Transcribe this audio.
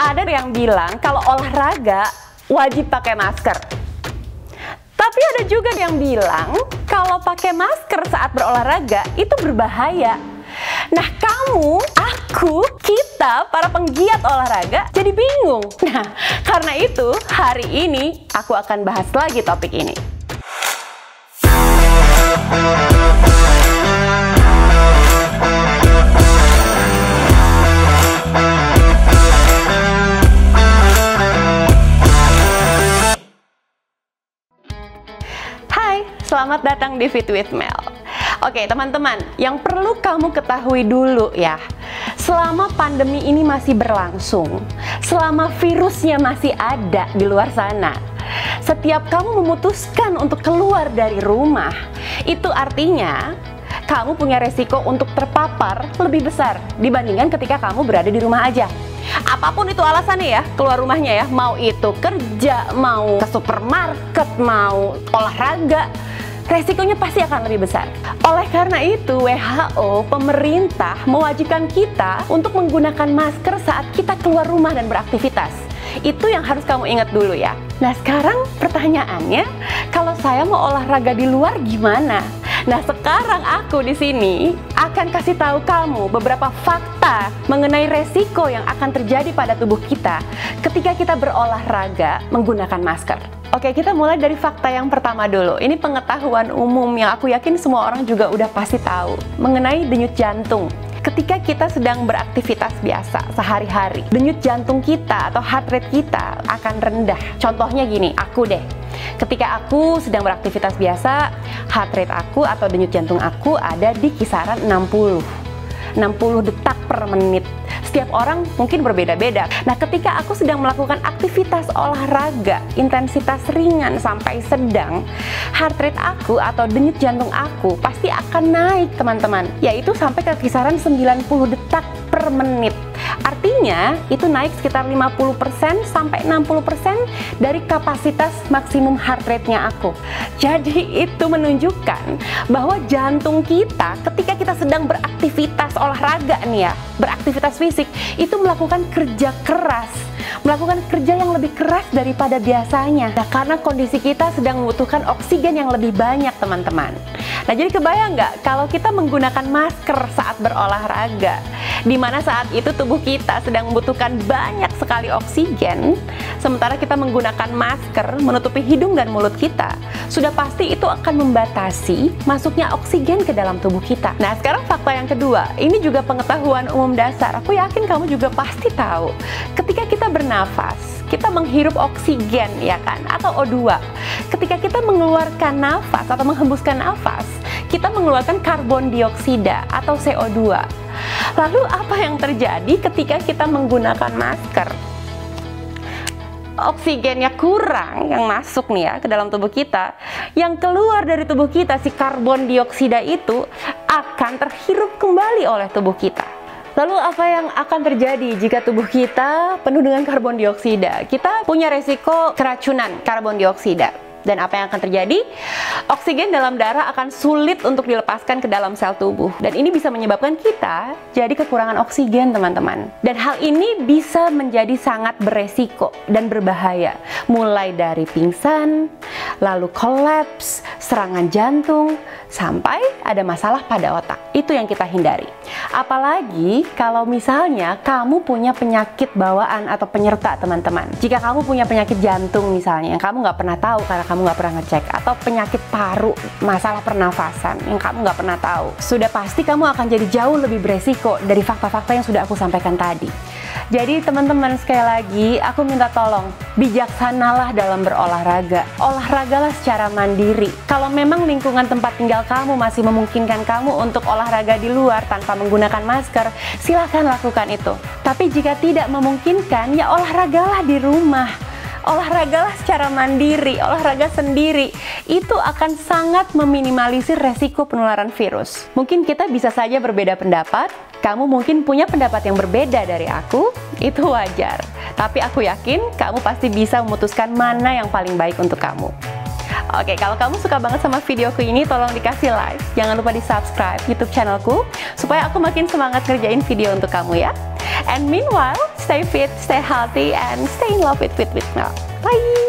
Ada yang bilang kalau olahraga wajib pakai masker. Tapi ada juga yang bilang kalau pakai masker saat berolahraga itu berbahaya. Nah, kamu, aku, kita, para penggiat olahraga jadi bingung. Nah, karena itu hari ini aku akan bahas lagi topik ini. Selamat datang di Fit with Mel. Oke teman-teman, yang perlu kamu ketahui dulu ya, selama pandemi ini masih berlangsung, selama virusnya masih ada di luar sana, setiap kamu memutuskan untuk keluar dari rumah, itu artinya kamu punya resiko untuk terpapar lebih besar dibandingkan ketika kamu berada di rumah aja. Apapun itu alasannya ya, keluar rumahnya ya, mau itu kerja, mau ke supermarket, mau olahraga, resikonya pasti akan lebih besar. Oleh karena itu, WHO, pemerintah mewajibkan kita untuk menggunakan masker saat kita keluar rumah dan beraktivitas. Itu yang harus kamu ingat dulu ya. Nah sekarang pertanyaannya, kalau saya mau olahraga di luar gimana? Nah sekarang aku di sini akan kasih tahu kamu beberapa fakta mengenai resiko yang akan terjadi pada tubuh kita ketika kita berolahraga menggunakan masker. Oke, kita mulai dari fakta yang pertama dulu. Ini pengetahuan umum yang aku yakin semua orang juga udah pasti tahu mengenai denyut jantung. Ketika kita sedang beraktivitas biasa sehari-hari, denyut jantung kita atau heart rate kita akan rendah. Contohnya gini, aku deh. Ketika aku sedang beraktivitas biasa, heart rate aku atau denyut jantung aku ada di kisaran 60 detak per menit. Setiap orang mungkin berbeda-beda. Nah, ketika aku sedang melakukan aktivitas olahraga, intensitas ringan sampai sedang, heart rate aku atau denyut jantung aku pasti akan naik, teman-teman. Yaitu sampai ke kisaran 90 detak per menit. Artinya, itu naik sekitar 50% sampai 60% dari kapasitas maksimum heart rate-nya aku. Jadi, itu menunjukkan bahwa jantung kita ketika kita sedang beraktivitas olahraga nih ya, beraktivitas fisik, itu melakukan kerja keras, melakukan kerja yang lebih keras daripada biasanya. Nah, karena kondisi kita sedang membutuhkan oksigen yang lebih banyak, teman-teman. Nah, jadi kebayang nggak kalau kita menggunakan masker saat berolahraga, di mana saat itu tubuh kita sedang membutuhkan banyak sekali oksigen, sementara kita menggunakan masker menutupi hidung dan mulut kita, sudah pasti itu akan membatasi masuknya oksigen ke dalam tubuh kita. Nah, sekarang fakta yang kedua, ini juga pengetahuan umum dasar. Aku yakin kamu juga pasti tahu. Ketika kita bernafas, kita menghirup oksigen ya kan, atau O2. Ketika kita mengeluarkan nafas atau menghembuskan nafas, kita mengeluarkan karbon dioksida atau CO2. Lalu apa yang terjadi ketika kita menggunakan masker? Oksigennya kurang yang masuk nih ya ke dalam tubuh kita, yang keluar dari tubuh kita, si karbon dioksida itu akan terhirup kembali oleh tubuh kita. Lalu apa yang akan terjadi jika tubuh kita penuh dengan karbon dioksida? Kita punya resiko keracunan karbon dioksida. Dan apa yang akan terjadi? Oksigen dalam darah akan sulit untuk dilepaskan ke dalam sel tubuh. Dan ini bisa menyebabkan kita jadi kekurangan oksigen, teman-teman. Dan hal ini bisa menjadi sangat beresiko dan berbahaya. Mulai dari pingsan, lalu kolaps, serangan jantung, sampai ada masalah pada otak. Itu yang kita hindari. Apalagi kalau misalnya kamu punya penyakit bawaan atau penyerta, teman-teman. Jika kamu punya penyakit jantung misalnya, yang kamu nggak pernah tahu karena kamu nggak pernah ngecek, atau penyakit paru, masalah pernafasan yang kamu nggak pernah tahu, sudah pasti kamu akan jadi jauh lebih beresiko dari fakta-fakta yang sudah aku sampaikan tadi. Jadi teman-teman, sekali lagi aku minta tolong, bijaksanalah dalam berolahraga. Olahragalah secara mandiri. Kalau memang lingkungan tempat tinggal kamu masih memungkinkan kamu untuk olahraga di luar tanpa menggunakan masker, silahkan lakukan itu. Tapi jika tidak memungkinkan, ya olahragalah di rumah. Olahragalah secara mandiri, olahraga sendiri. Itu akan sangat meminimalisir resiko penularan virus. Mungkin kita bisa saja berbeda pendapat, kamu mungkin punya pendapat yang berbeda dari aku, itu wajar. Tapi aku yakin kamu pasti bisa memutuskan mana yang paling baik untuk kamu. Oke, kalau kamu suka banget sama videoku ini, tolong dikasih like. Jangan lupa di subscribe YouTube channelku, supaya aku makin semangat kerjain video untuk kamu ya. And meanwhile, stay fit, stay healthy, and stay in love with Mel. Bye!